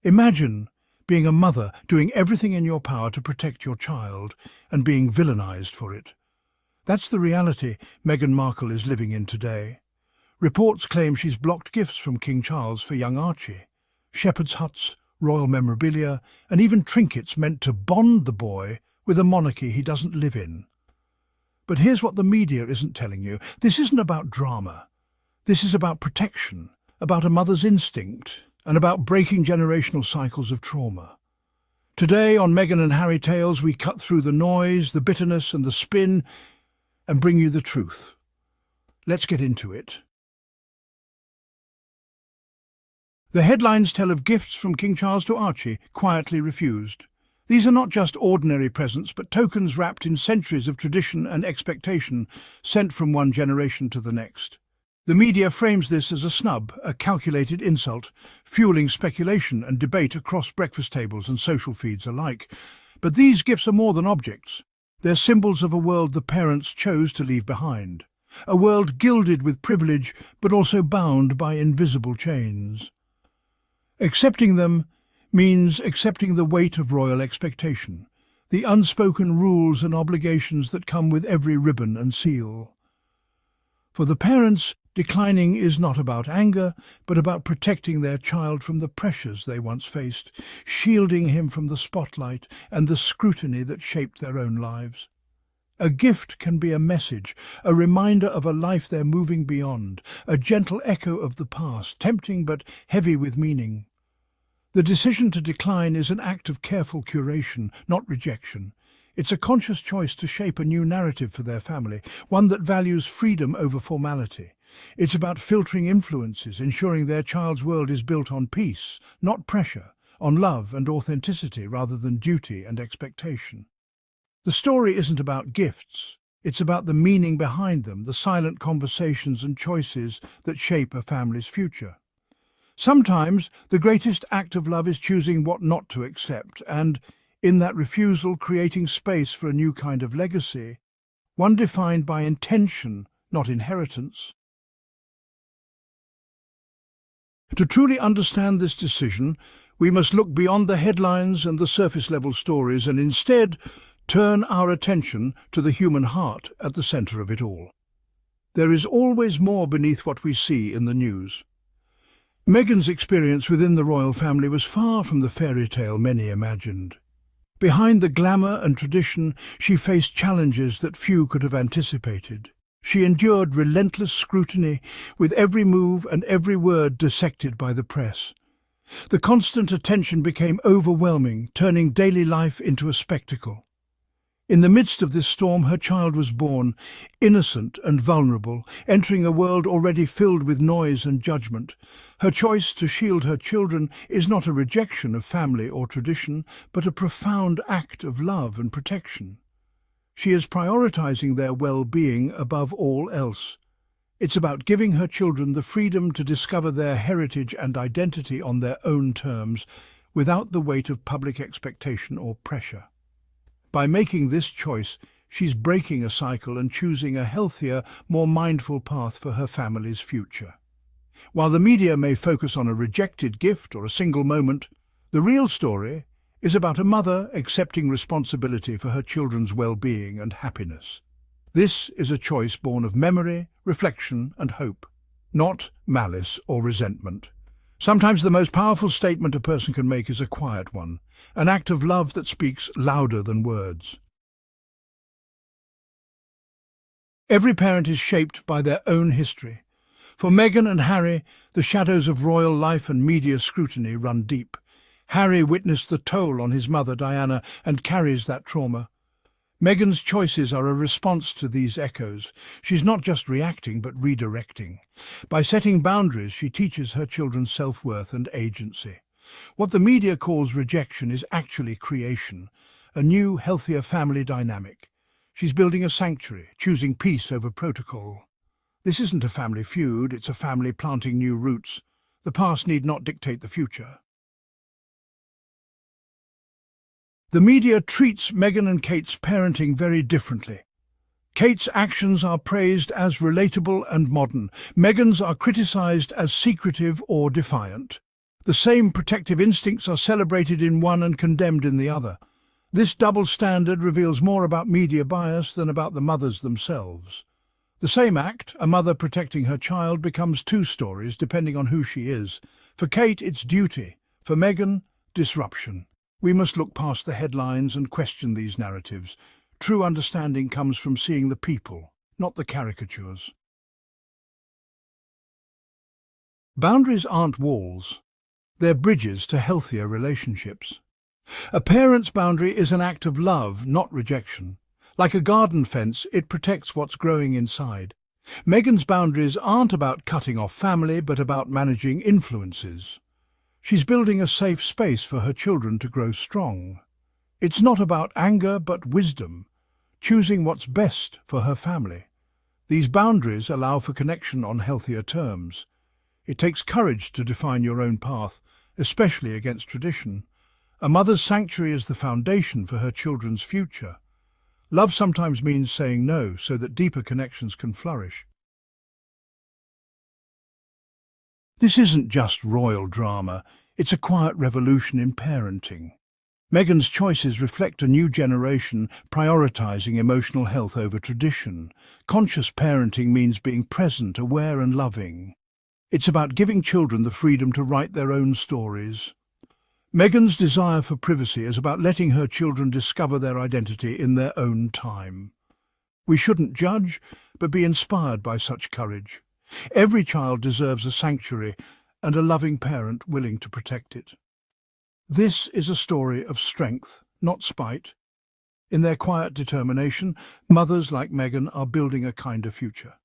Imagine being a mother doing everything in your power to protect your child and being villainized for it. That's the reality Meghan Markle is living in today. Reports claim she's blocked gifts from King Charles for young Archie. Shepherd's huts, royal memorabilia, and even trinkets meant to bond the boy with a monarchy he doesn't live in. But here's what the media isn't telling you. This isn't about drama. This is about protection, about a mother's instinct, and about breaking generational cycles of trauma. Today on Meghan and Harry Tales, we cut through the noise, the bitterness and the spin, and bring you the truth. Let's get into it. The headlines tell of gifts from King Charles to Archie, quietly refused. These are not just ordinary presents, but tokens wrapped in centuries of tradition and expectation, sent from one generation to the next. The media frames this as a snub, a calculated insult, fueling speculation and debate across breakfast tables and social feeds alike. But these gifts are more than objects. They're symbols of a world the parents chose to leave behind. A world gilded with privilege, but also bound by invisible chains. Accepting them means accepting the weight of royal expectation, the unspoken rules and obligations that come with every ribbon and seal. For the parents, declining is not about anger, but about protecting their child from the pressures they once faced, shielding him from the spotlight and the scrutiny that shaped their own lives. A gift can be a message, a reminder of a life they're moving beyond, a gentle echo of the past, tempting but heavy with meaning. The decision to decline is an act of careful curation, not rejection. It's a conscious choice to shape a new narrative for their family, one that values freedom over formality. It's about filtering influences, ensuring their child's world is built on peace, not pressure, on love and authenticity rather than duty and expectation. The story isn't about gifts. It's about the meaning behind them, the silent conversations and choices that shape a family's future. Sometimes the greatest act of love is choosing what not to accept, and, in that refusal, creating space for a new kind of legacy, one defined by intention, not inheritance. To truly understand this decision, we must look beyond the headlines and the surface-level stories and instead turn our attention to the human heart at the centre of it all. There is always more beneath what we see in the news. Meghan's experience within the royal family was far from the fairy tale many imagined. Behind the glamour and tradition, she faced challenges that few could have anticipated. She endured relentless scrutiny, with every move and every word dissected by the press. The constant attention became overwhelming, turning daily life into a spectacle. In the midst of this storm, her child was born, innocent and vulnerable, entering a world already filled with noise and judgment. Her choice to shield her children is not a rejection of family or tradition, but a profound act of love and protection. She is prioritizing their well-being above all else. It's about giving her children the freedom to discover their heritage and identity on their own terms, without the weight of public expectation or pressure. By making this choice, she's breaking a cycle and choosing a healthier, more mindful path for her family's future. While the media may focus on a rejected gift or a single moment, the real story is about a mother accepting responsibility for her children's well-being and happiness. This is a choice born of memory, reflection, and hope, not malice or resentment. Sometimes the most powerful statement a person can make is a quiet one, an act of love that speaks louder than words. Every parent is shaped by their own history. For Meghan and Harry, the shadows of royal life and media scrutiny run deep. Harry witnessed the toll on his mother Diana and carries that trauma. Meghan's choices are a response to these echoes. She's not just reacting, but redirecting. By setting boundaries, she teaches her children self-worth and agency. What the media calls rejection is actually creation, a new, healthier family dynamic. She's building a sanctuary, choosing peace over protocol. This isn't a family feud, it's a family planting new roots. The past need not dictate the future. The media treats Meghan and Kate's parenting very differently. Kate's actions are praised as relatable and modern. Meghan's are criticised as secretive or defiant. The same protective instincts are celebrated in one and condemned in the other. This double standard reveals more about media bias than about the mothers themselves. The same act, a mother protecting her child, becomes two stories depending on who she is. For Kate, it's duty. For Meghan, disruption. We must look past the headlines and question these narratives. True understanding comes from seeing the people, not the caricatures. Boundaries aren't walls. They're bridges to healthier relationships. A parent's boundary is an act of love, not rejection. Like a garden fence, it protects what's growing inside. Meghan's boundaries aren't about cutting off family, but about managing influences. She's building a safe space for her children to grow strong. It's not about anger, but wisdom, choosing what's best for her family. These boundaries allow for connection on healthier terms. It takes courage to define your own path, especially against tradition. A mother's sanctuary is the foundation for her children's future. Love sometimes means saying no so that deeper connections can flourish. This isn't just royal drama, it's a quiet revolution in parenting. Meghan's choices reflect a new generation prioritizing emotional health over tradition. Conscious parenting means being present, aware and loving. It's about giving children the freedom to write their own stories. Meghan's desire for privacy is about letting her children discover their identity in their own time. We shouldn't judge, but be inspired by such courage. Every child deserves a sanctuary and a loving parent willing to protect it. This is a story of strength, not spite. In their quiet determination, mothers like Meghan are building a kinder future.